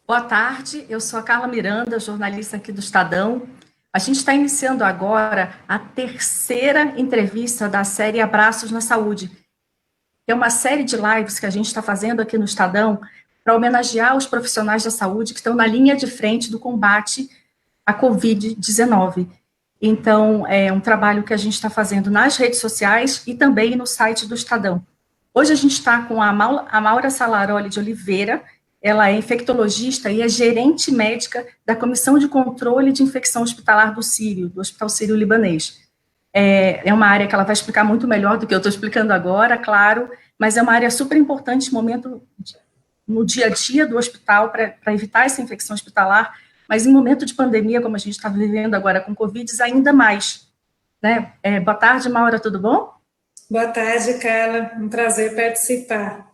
Boa tarde, eu sou a Carla Miranda, jornalista aqui do Estadão. A gente está iniciando agora a terceira entrevista da série Abraços na Saúde. É uma série de lives que a gente está fazendo aqui no Estadão para homenagear os profissionais da saúde que estão na linha de frente do combate à Covid-19. Então, é um trabalho que a gente está fazendo nas redes sociais e também no site do Estadão. Hoje a gente está com a Maura Salaroli de Oliveira. Ela é infectologista e é gerente médica da Comissão de Controle de Infecção Hospitalar do Sírio, do Hospital Sírio-Libanês. É uma área que ela vai explicar muito melhor do que eu estou explicando agora, claro, mas é uma área super importante no dia a dia do hospital para evitar essa infecção hospitalar, mas em momento de pandemia, como a gente está vivendo agora com Covid, ainda mais. Né? Boa tarde, Maura, tudo bom? Boa tarde, Carla. Um prazer participar.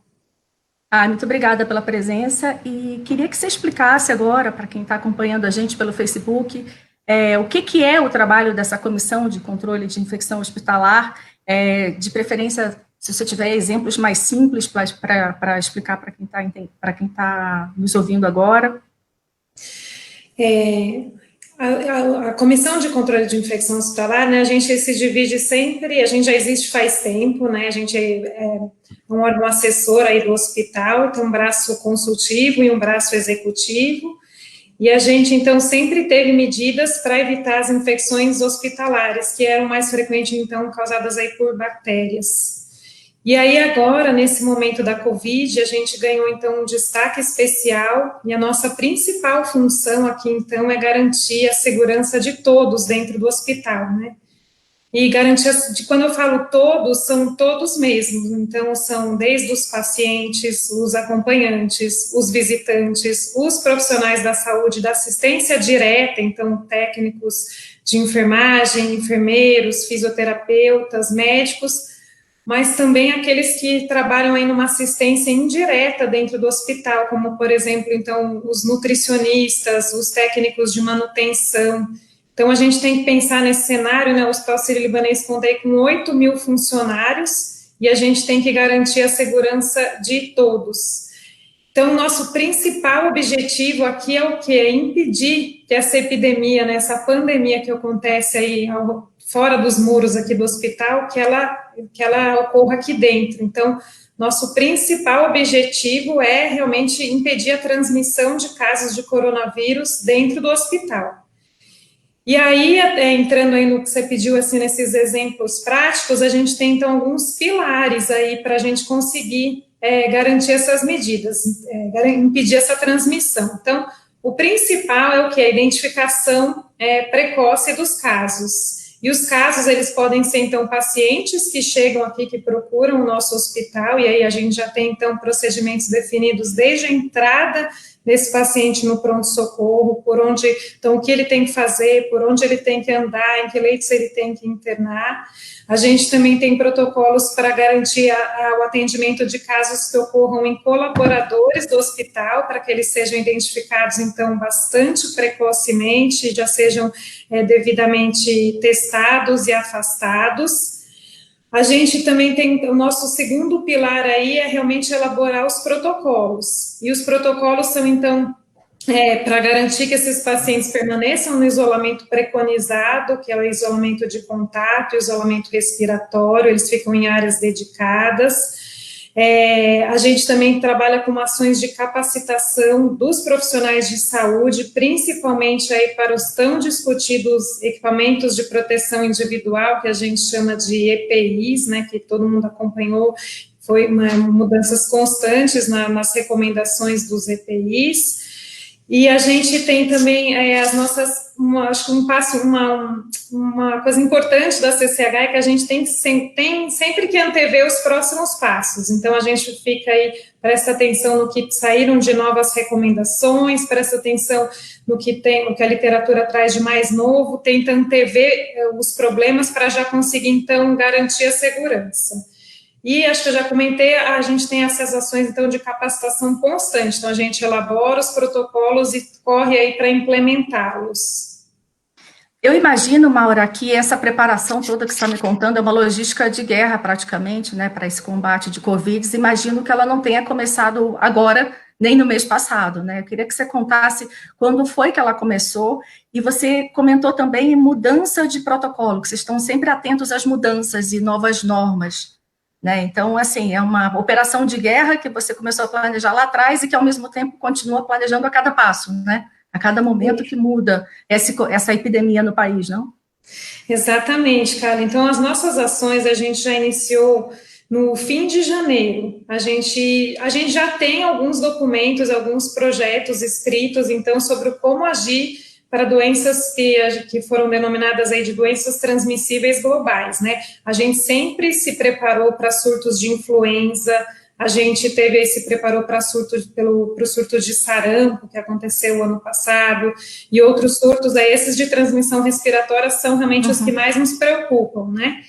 Muito obrigada pela presença e queria que você explicasse agora, para quem está acompanhando a gente pelo Facebook, o que é o trabalho dessa Comissão de Controle de Infecção Hospitalar, de preferência, se você tiver exemplos mais simples para explicar para quem está nos ouvindo agora. A Comissão de Controle de Infecção Hospitalar, né, a gente se divide sempre, a gente já existe faz tempo, né, a gente é um órgão assessor aí do hospital, tem um braço consultivo e um braço executivo, e a gente, então, sempre teve medidas para evitar as infecções hospitalares, que eram mais frequentes, então, causadas aí por bactérias. E aí agora, nesse momento da Covid, a gente ganhou, então, um destaque especial, e a nossa principal função aqui, então, é garantir a segurança de todos dentro do hospital, né? E garantir, quando eu falo todos, são todos mesmos, então são desde os pacientes, os acompanhantes, os visitantes, os profissionais da saúde, da assistência direta, então técnicos de enfermagem, enfermeiros, fisioterapeutas, médicos, mas também aqueles que trabalham aí numa assistência indireta dentro do hospital, como, por exemplo, então, os nutricionistas, os técnicos de manutenção. Então, a gente tem que pensar nesse cenário, né, o Hospital Sírio-Libanês conta aí com 8 mil funcionários e a gente tem que garantir a segurança de todos. Então, nosso principal objetivo aqui é o quê? É impedir que essa epidemia, né, essa pandemia que acontece aí fora dos muros aqui do hospital, que ela ocorra aqui dentro. Então, nosso principal objetivo é realmente impedir a transmissão de casos de coronavírus dentro do hospital. E aí, entrando aí no que você pediu, assim, nesses exemplos práticos, a gente tem, então, alguns pilares aí para a gente conseguir garantir essas medidas, impedir essa transmissão. Então, o principal é o que? A identificação precoce dos casos. E os casos, eles podem ser, então, pacientes que chegam aqui, que procuram o nosso hospital, e aí a gente já tem, então, procedimentos definidos desde a entrada desse paciente no pronto-socorro, por onde, então, o que ele tem que fazer, por onde ele tem que andar, em que leitos ele tem que internar. A gente também tem protocolos para garantir o atendimento de casos que ocorram em colaboradores do hospital, para que eles sejam identificados, então, bastante precocemente, já sejam devidamente testados e afastados. A gente também tem, o nosso segundo pilar aí é realmente elaborar os protocolos, e os protocolos são, então, para garantir que esses pacientes permaneçam no isolamento preconizado, que é o isolamento de contato, isolamento respiratório, eles ficam em áreas dedicadas. A gente também trabalha com ações de capacitação dos profissionais de saúde, principalmente aí para os tão discutidos equipamentos de proteção individual, que a gente chama de EPIs, né, que todo mundo acompanhou, foi mudanças constantes nas recomendações dos EPIs. E a gente tem também acho que uma coisa importante da CCH é que a gente tem sempre que antever os próximos passos. Então, a gente fica aí, presta atenção no que saíram de novas recomendações, presta atenção no que a literatura traz de mais novo, tenta antever os problemas para já conseguir, então, garantir a segurança. E, acho que eu já comentei, a gente tem essas ações, então, de capacitação constante. Então, a gente elabora os protocolos e corre aí para implementá-los. Eu imagino, Maura, que essa preparação toda que você está me contando é uma logística de guerra, praticamente, né, para esse combate de Covid. Imagino que ela não tenha começado agora, nem no mês passado, né? Eu queria que você contasse quando foi que ela começou, e você comentou também em mudança de protocolo, que vocês estão sempre atentos às mudanças e novas normas, né? Então, assim, é uma operação de guerra que você começou a planejar lá atrás e que, ao mesmo tempo, continua planejando a cada passo, né? A cada momento que muda essa epidemia no país, não? Exatamente, Carla. Então, as nossas ações a gente já iniciou no fim de janeiro. A gente já tem alguns documentos, alguns projetos escritos, então, sobre como agir para doenças que foram denominadas aí de doenças transmissíveis globais, né? A gente sempre se preparou para surtos de influenza, a gente se preparou para o surto de sarampo, que aconteceu ano passado, e outros surtos, esses de transmissão respiratória são realmente os que mais nos preocupam, né?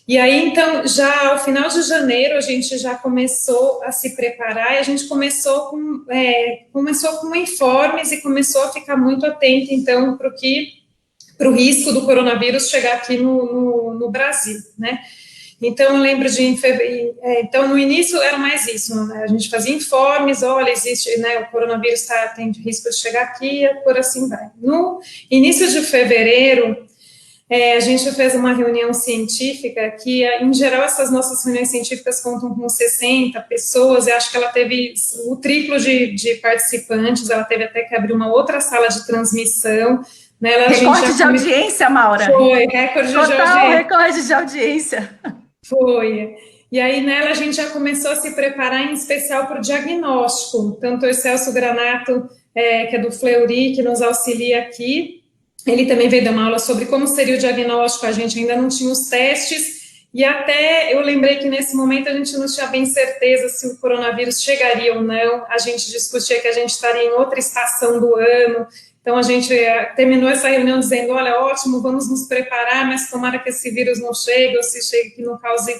E aí, então, já ao final de janeiro, a gente já começou a se preparar, e a gente começou com informes e começou a ficar muito atento, então, para o risco do coronavírus chegar aqui no Brasil, né? Então, eu lembro então, no início era mais isso, né? A gente fazia informes, olha, existe, né, o coronavírus tem risco de chegar aqui, por assim vai. No início de fevereiro, a gente fez uma reunião científica que, em geral, essas nossas reuniões científicas contam com 60 pessoas, eu acho que ela teve o triplo de participantes, ela teve até que abrir uma outra sala de transmissão, né? Recorde de audiência, Maura. Foi, recorde de audiência. Total recorde de audiência. Foi. E aí, nela, a gente já começou a se preparar, em especial para o diagnóstico. Tanto o Celso Granato, que é do Fleury, que nos auxilia aqui, ele também veio dar uma aula sobre como seria o diagnóstico, a gente ainda não tinha os testes, e até eu lembrei que nesse momento a gente não tinha bem certeza se o coronavírus chegaria ou não, a gente discutia que a gente estaria em outra estação do ano, então a gente terminou essa reunião dizendo, olha, ótimo, vamos nos preparar, mas tomara que esse vírus não chegue, ou se chegue que não cause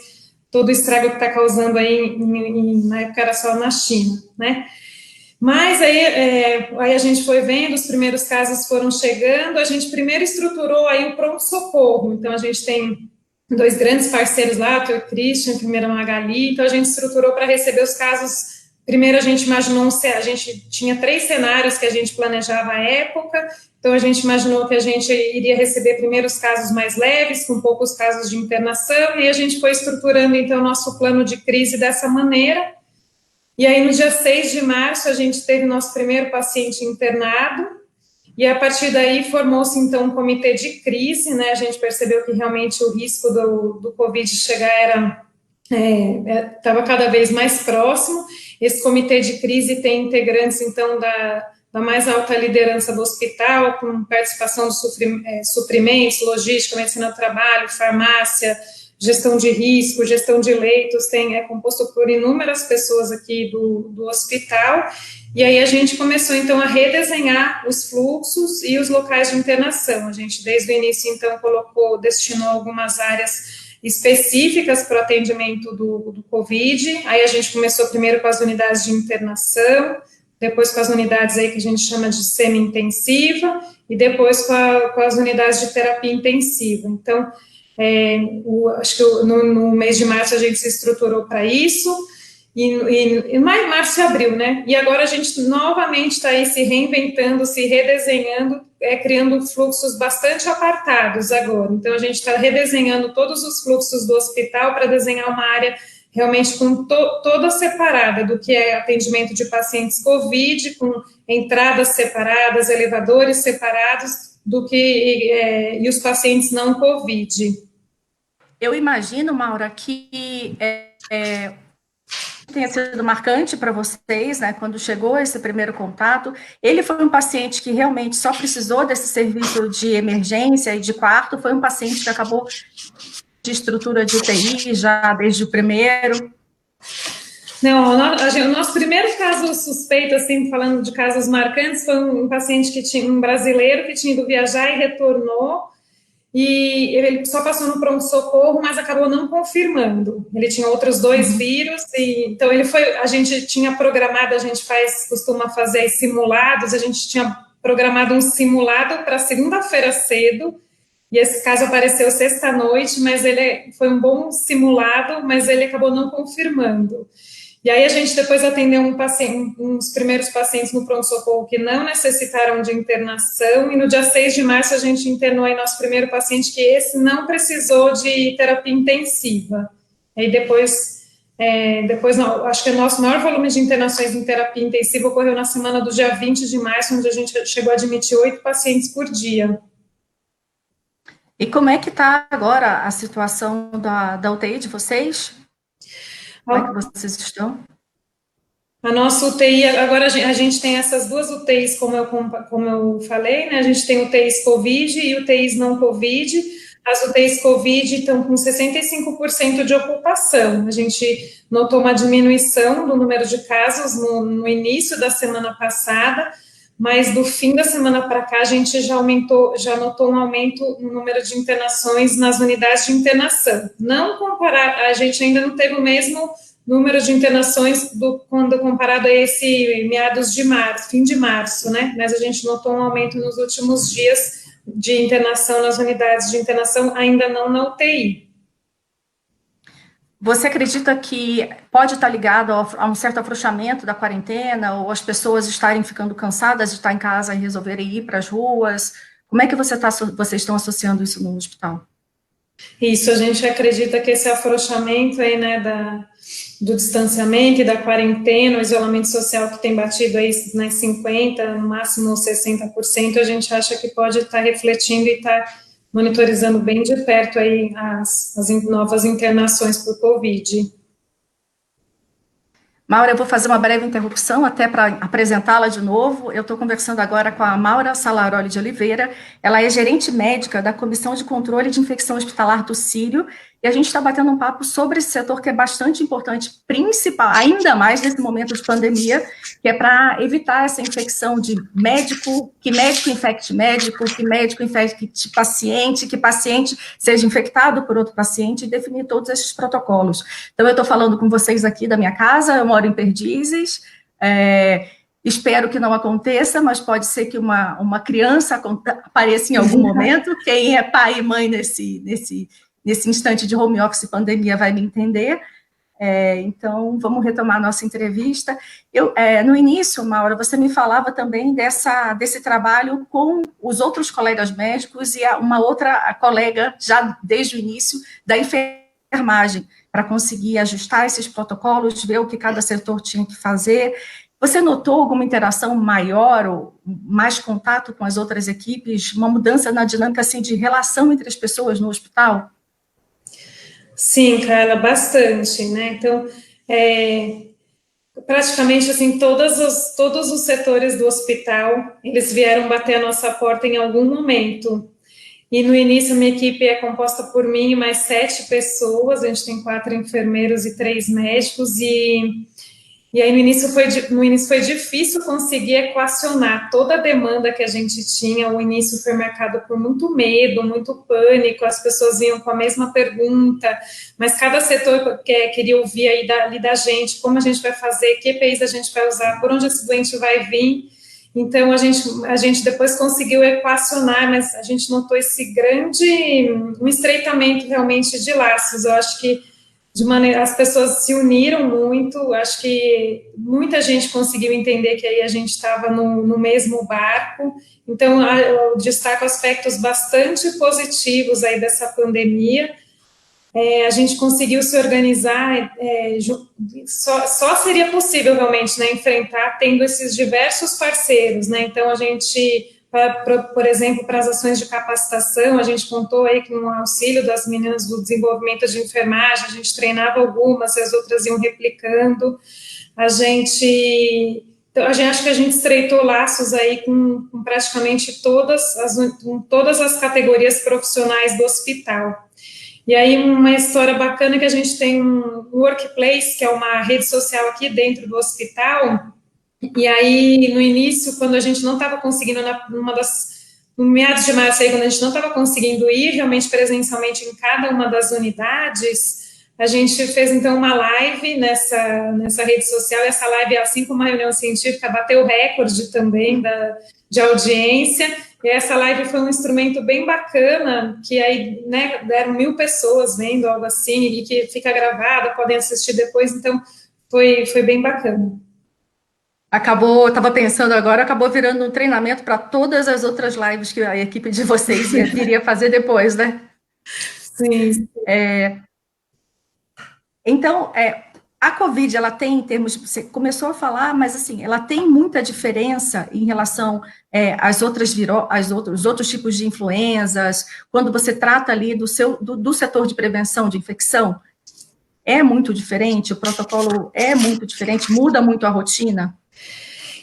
todo o estrago que está causando aí, na época era só na China, né? Mas aí a gente foi vendo, os primeiros casos foram chegando, a gente primeiro estruturou aí o pronto-socorro, então a gente tem 2 grandes parceiros lá, o Dr. Christian, primeiro a Magali, então a gente estruturou para receber os casos. Primeiro a gente imaginou, a gente tinha 3 cenários que a gente planejava à época, então a gente imaginou que a gente iria receber primeiro os casos mais leves, com poucos casos de internação, e a gente foi estruturando então o nosso plano de crise dessa maneira. E aí, no dia 6 de março, a gente teve nosso primeiro paciente internado, e a partir daí formou-se, então, um comitê de crise, né? A gente percebeu que realmente o risco do Covid chegar estava cada vez mais próximo. Esse comitê de crise tem integrantes, então, da mais alta liderança do hospital, com participação de suprimentos, logística, medicina do trabalho, farmácia, gestão de risco, gestão de leitos, é composto por inúmeras pessoas aqui do hospital, e aí a gente começou, então, a redesenhar os fluxos e os locais de internação. A gente, desde o início, então, destinou algumas áreas específicas para o atendimento do Covid, aí a gente começou primeiro com as unidades de internação, depois com as unidades aí que a gente chama de semi-intensiva, e depois com as unidades de terapia intensiva. Então, acho que no mês de março a gente se estruturou para isso, e março e abril, né? E agora a gente novamente está aí se reinventando, se redesenhando, criando fluxos bastante apartados agora. Então a gente está redesenhando todos os fluxos do hospital para desenhar uma área realmente toda separada do que é atendimento de pacientes COVID, com entradas separadas, elevadores separados, e os pacientes não COVID. Eu imagino, Maura, que tenha sido marcante para vocês, né, quando chegou esse primeiro contato. Ele foi um paciente que realmente só precisou desse serviço de emergência e de quarto, foi um paciente que acabou de estrutura de UTI já desde o primeiro? Não, o nosso primeiro caso suspeito, assim, falando de casos marcantes, foi um paciente um brasileiro que tinha ido viajar e retornou, e ele só passou no pronto-socorro, mas acabou não confirmando. Ele tinha outros 2 vírus, então a gente tinha programado, a gente costuma fazer simulados, a gente tinha programado um simulado para segunda-feira cedo, e esse caso apareceu sexta-noite, mas foi um bom simulado, mas ele acabou não confirmando. E aí a gente depois atendeu uns primeiros pacientes no pronto-socorro que não necessitaram de internação, e no dia 6 de março a gente internou aí nosso primeiro paciente, que esse não precisou de terapia intensiva. E depois não, acho que o nosso maior volume de internações em terapia intensiva ocorreu na semana do dia 20 de março, onde a gente chegou a admitir 8 pacientes por dia. E como é que está agora a situação da UTI de vocês? Como é que vocês estão? A nossa UTI, agora a gente tem essas duas UTIs, como eu falei, né? A gente tem UTIs Covid e UTIs não Covid. As UTIs Covid estão com 65% de ocupação. A gente notou uma diminuição do número de casos no início da semana passada, mas do fim da semana para cá a gente já notou um aumento no número de internações nas unidades de internação. Não comparar, a gente ainda não teve o mesmo número de internações quando comparado a esse meados de março, fim de março, né? Mas a gente notou um aumento nos últimos dias de internação nas unidades de internação, ainda não na UTI. Você acredita que pode estar ligado a um certo afrouxamento da quarentena, ou as pessoas estarem ficando cansadas de estar em casa e resolverem ir para as ruas? Como é que vocês estão associando isso no hospital? Isso, a gente acredita que esse afrouxamento aí, né, do distanciamento e da quarentena, o isolamento social que tem batido aí, né, 50%, no máximo 60%, a gente acha que pode estar refletindo e estar monitorizando bem de perto aí as novas internações por Covid. Maura, eu vou fazer uma breve interrupção até para apresentá-la de novo. Eu estou conversando agora com a Maura Salaroli de Oliveira. Ela é gerente médica da Comissão de Controle de Infecção Hospitalar do Sírio, e a gente está batendo um papo sobre esse setor que é bastante importante, principal, ainda mais nesse momento de pandemia, que é para evitar essa infecção de médico, que médico infecte médico, que médico infecte paciente, que paciente seja infectado por outro paciente, e definir todos esses protocolos. Então, eu estou falando com vocês aqui da minha casa, eu moro em Perdizes, espero que não aconteça, mas pode ser que uma criança apareça em algum momento. Quem é pai e mãe nesse instante de home office e pandemia vai me entender. Então, vamos retomar a nossa entrevista. No início, Maura, você me falava também desse trabalho com os outros colegas médicos e uma outra colega, já desde o início, da enfermagem, para conseguir ajustar esses protocolos, ver o que cada setor tinha que fazer. Você notou alguma interação maior, ou mais contato com as outras equipes, uma mudança na dinâmica assim, de relação entre as pessoas no hospital? Sim, Carla, bastante, né? Então, praticamente, assim, todos os setores do hospital, eles vieram bater a nossa porta em algum momento. E no início, a minha equipe é composta por mim e mais 7 pessoas, a gente tem 4 enfermeiros e 3 médicos, e aí no início foi difícil conseguir equacionar toda a demanda que a gente tinha. O início foi marcado por muito medo, muito pânico, as pessoas vinham com a mesma pergunta, mas cada setor queria ouvir aí da gente, como a gente vai fazer, que EPIs a gente vai usar, por onde esse doente vai vir. Então, a gente depois conseguiu equacionar, mas a gente notou um estreitamento realmente de laços. Eu acho que as pessoas se uniram muito, acho que muita gente conseguiu entender que aí a gente estava no mesmo barco. Então, eu destaco aspectos bastante positivos aí dessa pandemia. A gente conseguiu se organizar, só seria possível realmente, né, enfrentar tendo esses diversos parceiros, né? Então a gente, por exemplo, para as ações de capacitação, a gente contou aí com o auxílio das meninas do desenvolvimento de enfermagem, a gente treinava algumas e as outras iam replicando. Então, acho que a gente estreitou laços aí com praticamente todas as categorias profissionais do hospital. E aí, uma história bacana é que a gente tem um Workplace, que é uma rede social aqui dentro do hospital, e aí, no início, quando a gente não estava conseguindo, no meados de março, aí, quando a gente não estava conseguindo ir realmente presencialmente em cada uma das unidades, a gente fez, então, uma live nessa rede social, e essa live, assim como a reunião científica, bateu recorde também de audiência. E essa live foi um instrumento bem bacana, que aí, né, deram 1.000 pessoas vendo algo assim, e que fica gravada, podem assistir depois. Então, foi bem bacana. Estava pensando agora, acabou virando um treinamento para todas as outras lives que a equipe de vocês viria fazer depois, né? Sim. Então, a Covid, ela tem, em termos, você começou a falar, mas assim, ela tem muita diferença em relação às outras os outros tipos de influenzas, quando você trata ali do setor de prevenção de infecção, é muito diferente, o protocolo é muito diferente, muda muito a rotina?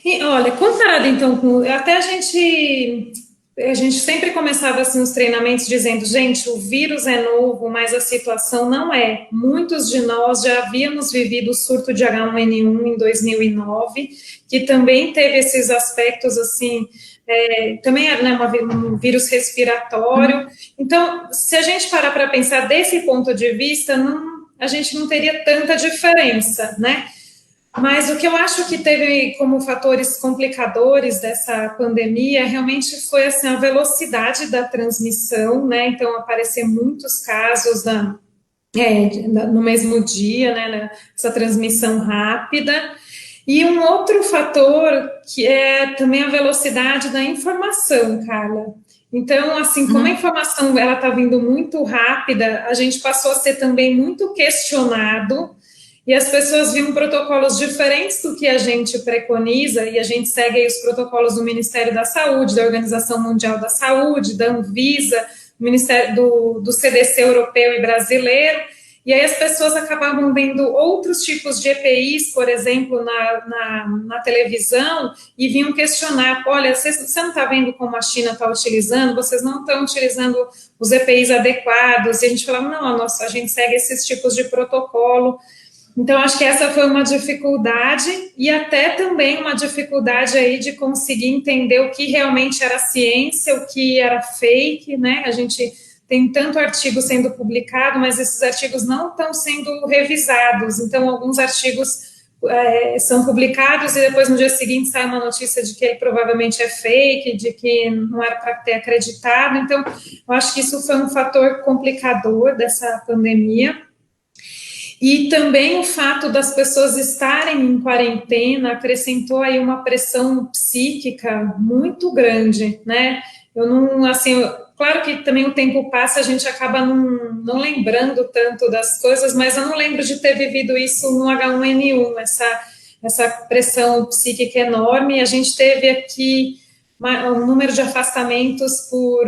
E olha, comparado então com. Até a gente sempre começava assim os treinamentos dizendo, gente, o vírus é novo, mas a situação não é. Muitos de nós já havíamos vivido o surto de H1N1 em 2009, que também teve esses aspectos assim, também era, né, um vírus respiratório. Então, se a gente parar para pensar desse ponto de vista, a gente não teria tanta diferença, né? Mas o que eu acho que teve como fatores complicadores dessa pandemia realmente foi assim, a velocidade da transmissão, né? Então, aparecer muitos casos no mesmo dia, né? Essa transmissão rápida. E um outro fator que é também a velocidade da informação, Carla. Então, assim, como a informação ela está vindo muito rápida, a gente passou a ser também muito questionado e as pessoas viam protocolos diferentes do que a gente preconiza, e a gente segue aí os protocolos do Ministério da Saúde, da Organização Mundial da Saúde, da Anvisa, do Ministério do CDC europeu e brasileiro, e aí as pessoas acabavam vendo outros tipos de EPIs, por exemplo, na televisão, e vinham questionar, olha, você não está vendo como a China está utilizando, vocês não estão utilizando os EPIs adequados, e a gente falava, não, a gente segue esses tipos de protocolo. Então, acho que essa foi uma dificuldade e até também uma dificuldade aí de conseguir entender o que realmente era ciência, o que era fake, né? A gente tem tanto artigo sendo publicado, mas esses artigos não estão sendo revisados. Então, alguns artigos são publicados e depois no dia seguinte sai uma notícia de que ele provavelmente é fake, de que não era para ter acreditado. Então, eu acho que isso foi um fator complicador dessa pandemia. E também o fato das pessoas estarem em quarentena acrescentou aí uma pressão psíquica muito grande, né? Eu não, assim, claro que também o tempo passa, a gente acaba não lembrando tanto das coisas, mas eu não lembro de ter vivido isso no H1N1, essa pressão psíquica enorme. A gente teve aqui um número de afastamentos por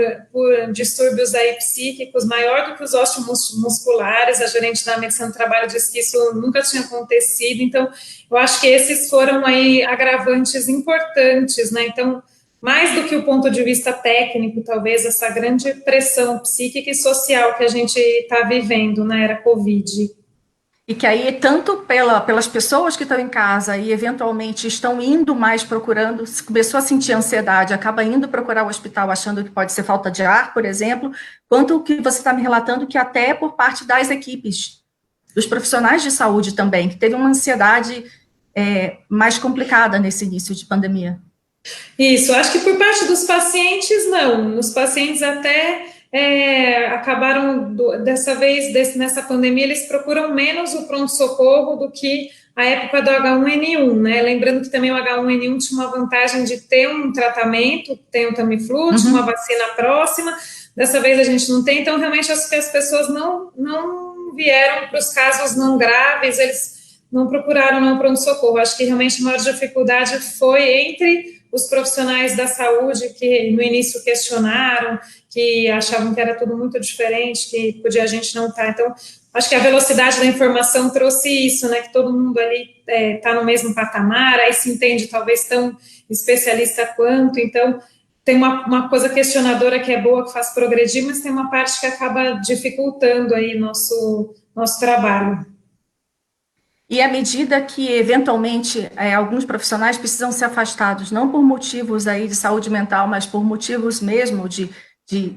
distúrbios aí psíquicos maior do que os osteomusculares. A gerente da medicina do trabalho disse que isso nunca tinha acontecido. Então, eu acho que esses foram aí agravantes importantes, né? Então, mais do que o ponto de vista técnico, talvez essa grande pressão psíquica e social que a gente está vivendo na era Covid. E que aí, tanto pelas pessoas que estão em casa e eventualmente estão indo mais procurando, se começou a sentir ansiedade, acaba indo procurar o hospital achando que pode ser falta de ar, por exemplo, quanto o que você está me relatando que até por parte das equipes, dos profissionais de saúde também, que teve uma ansiedade mais complicada nesse início de pandemia. Isso, acho que por parte dos pacientes, não. Os pacientes até acabaram, dessa vez, nessa pandemia, eles procuram menos o pronto-socorro do que a época do H1N1, né? Lembrando que também o H1N1 tinha uma vantagem de ter um tratamento, tem o Tamiflu, tinha uma vacina próxima, dessa vez a gente não tem, então realmente acho que as pessoas não vieram para os casos não graves, eles não procuraram não pronto-socorro. Acho que realmente a maior dificuldade foi entre os profissionais da saúde que no início questionaram, que achavam que era tudo muito diferente, que podia a gente não estar. Então, acho que a velocidade da informação trouxe isso, né? Que todo mundo ali está no mesmo patamar, aí se entende talvez tão especialista quanto. Então, tem uma coisa questionadora que é boa, que faz progredir, mas tem uma parte que acaba dificultando aí nosso trabalho. E à medida que, eventualmente, alguns profissionais precisam ser afastados, não por motivos aí de saúde mental, mas por motivos mesmo de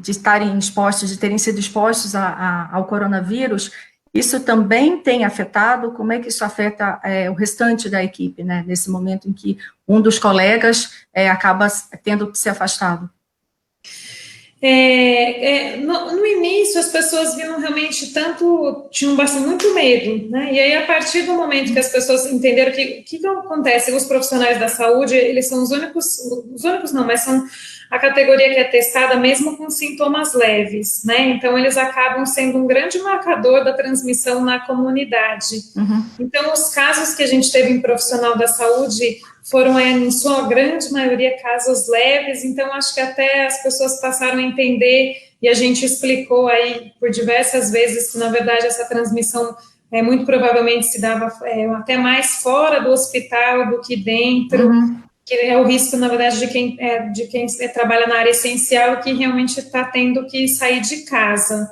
estarem expostos, de terem sido expostos ao coronavírus, isso também tem afetado? Como é que isso afeta o restante da equipe, né, nesse momento em que um dos colegas acaba tendo que ser afastado? No início as pessoas viam realmente tinham bastante, muito medo, né? E aí a partir do momento que as pessoas entenderam que acontece, os profissionais da saúde, eles são os únicos não, mas são a categoria que é testada mesmo com sintomas leves, né? Então eles acabam sendo um grande marcador da transmissão na comunidade. Uhum. Então os casos que a gente teve em profissional da saúde foram, em sua grande maioria, casos leves, então acho que até as pessoas passaram a entender, e a gente explicou aí por diversas vezes que, na verdade, essa transmissão muito provavelmente se dava até mais fora do hospital do que dentro, que é o risco, na verdade, de quem trabalha na área essencial, que realmente está tendo que sair de casa.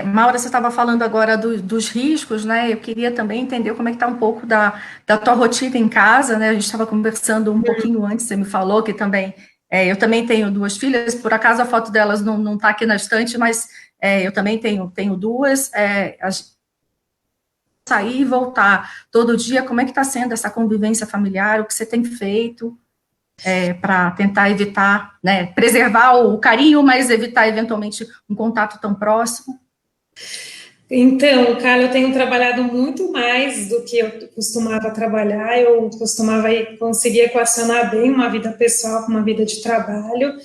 Maura, você estava falando agora dos riscos, né? Eu queria também entender como é que está um pouco da tua rotina em casa, né? A gente estava conversando um pouquinho antes, você me falou que também, eu também tenho 2 filhas, por acaso a foto delas não está aqui na estante, mas eu também tenho 2, sair e voltar todo dia, como é que está sendo essa convivência familiar, o que você tem feito para tentar evitar, né, preservar o carinho, mas evitar eventualmente um contato tão próximo? Então, Carla, eu tenho trabalhado muito mais do que eu costumava trabalhar. Eu costumava conseguir equacionar bem uma vida pessoal com uma vida de trabalho.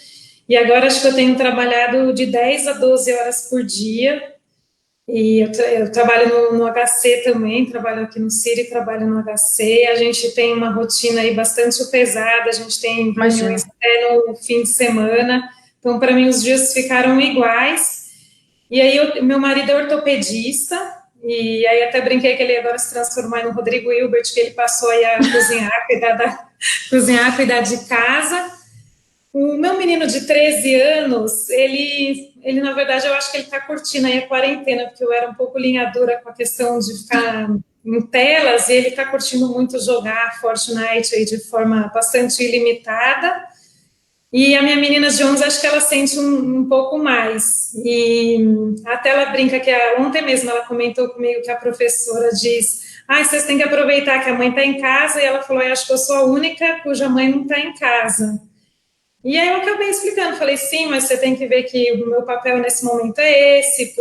E agora acho que eu tenho trabalhado de 10 a 12 horas por dia. E eu trabalho no HC também, trabalho aqui no Ciri, trabalho no HC. A gente tem uma rotina aí bastante pesada, a gente tem reuniões até no fim de semana. Então, para mim, os dias ficaram iguais. E aí, meu marido é ortopedista, e aí até brinquei que ele agora se transformou no Rodrigo Hilbert, que ele passou aí a cozinhar, cuidar de casa. O meu menino de 13 anos, ele na verdade, eu acho que ele está curtindo aí a quarentena, porque eu era um pouco linha dura com a questão de ficar em telas, e ele está curtindo muito jogar Fortnite aí de forma bastante ilimitada. E a minha menina de 11, acho que ela sente um pouco mais. E até ela brinca que ontem mesmo ela comentou comigo que a professora diz: vocês têm que aproveitar que a mãe está em casa. E ela falou: eu acho que eu sou a única cuja mãe não está em casa. E aí eu acabei explicando, falei: sim, mas você tem que ver que o meu papel nesse momento é esse,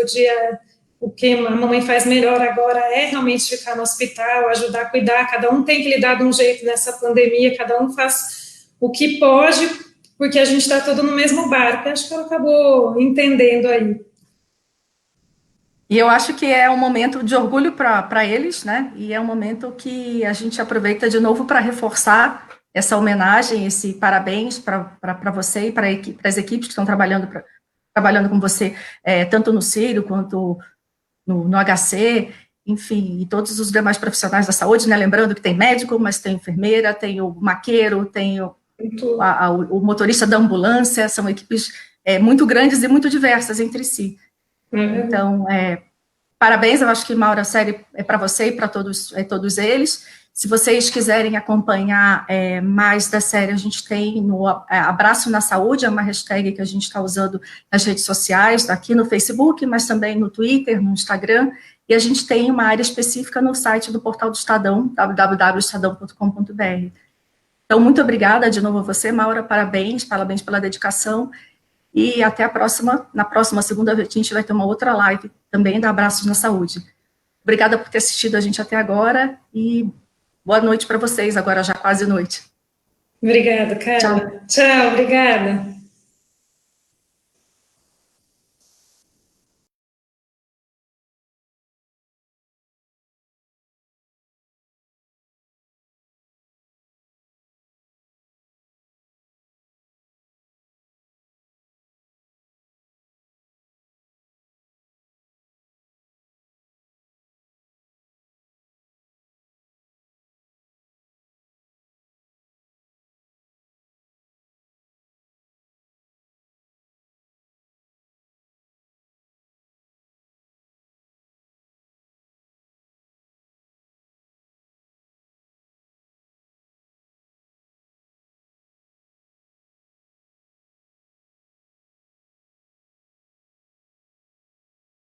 o que a mamãe faz melhor agora é realmente ficar no hospital, ajudar a cuidar, cada um tem que lidar de um jeito nessa pandemia, cada um faz o que pode, porque a gente está todo no mesmo barco. Acho que ela acabou entendendo aí. E eu acho que é um momento de orgulho para eles, né? E é um momento que a gente aproveita de novo para reforçar essa homenagem, esse parabéns para você e para as equipes que estão trabalhando com você, tanto no Círio quanto no HC, enfim, e todos os demais profissionais da saúde, né? Lembrando que tem médico, mas tem enfermeira, tem o maqueiro, tem o motorista da ambulância, são equipes muito grandes e muito diversas entre si. Então, parabéns, eu acho que, Maura, a série é para você e para todos eles. Se vocês quiserem acompanhar mais da série, a gente tem no Abraço na Saúde, é uma hashtag que a gente está usando nas redes sociais, aqui no Facebook, mas também no Twitter, no Instagram, e a gente tem uma área específica no site do Portal do Estadão, www.estadão.com.br. Então, muito obrigada de novo a você, Maura, parabéns pela dedicação, e até a próxima. Na próxima segunda, a gente vai ter uma outra live também da Abraços na Saúde. Obrigada por ter assistido a gente até agora e boa noite para vocês, agora já quase noite. Obrigada, Carla. Tchau, obrigada.